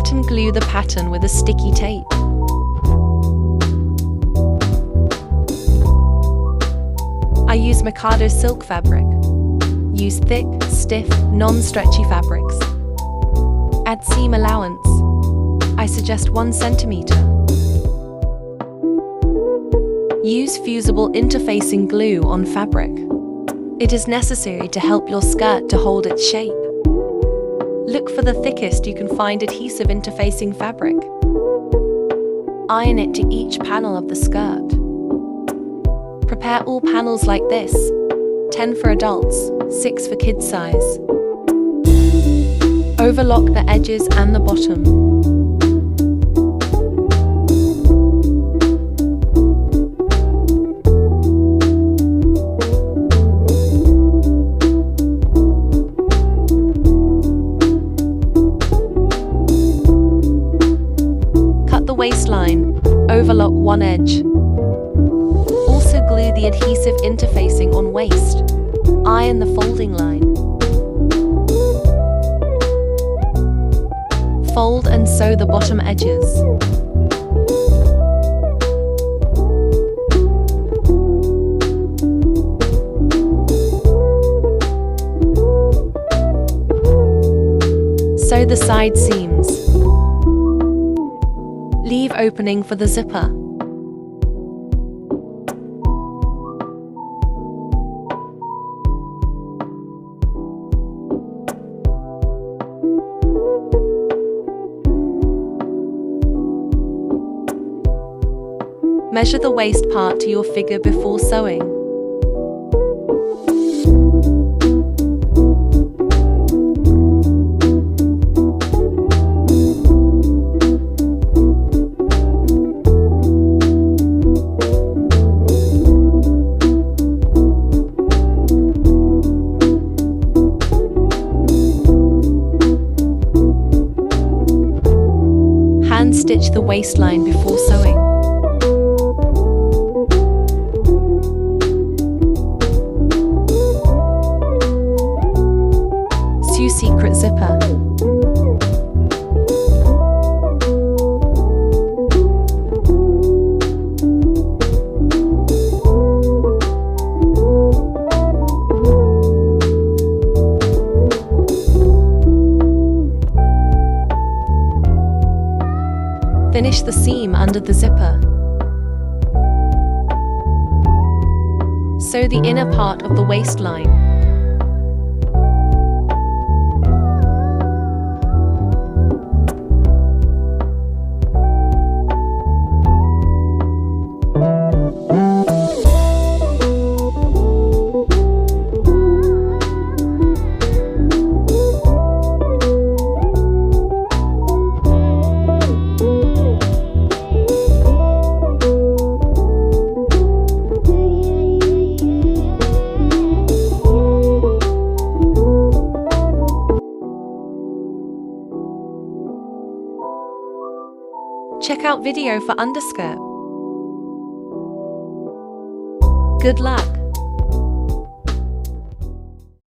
pattern glue the pattern with a sticky tape. I use Mikado silk fabric. Use thick, stiff, non-stretchy fabrics. Add seam allowance. I suggest 1 centimeter. Use fusible interfacing glue on fabric. It is necessary to help your skirt to hold its shape. Look for the thickest you can find adhesive interfacing fabric. Iron it to each panel of the skirt. Prepare all panels like this, 10 for adults, 6 for kids size. Overlock the edges and the bottom. Waistline, overlock one edge. Also glue the adhesive interfacing on waist. Iron the folding line. Fold and sew the bottom edges. Sew the side seams. Leave opening for the zipper. Measure the waist part to your figure before sewing. Hand stitch the waistline before sewing. Sew secret zipper. Finish the seam under the zipper. Sew the inner part of the waistline. Check out video for underskirt. Good luck!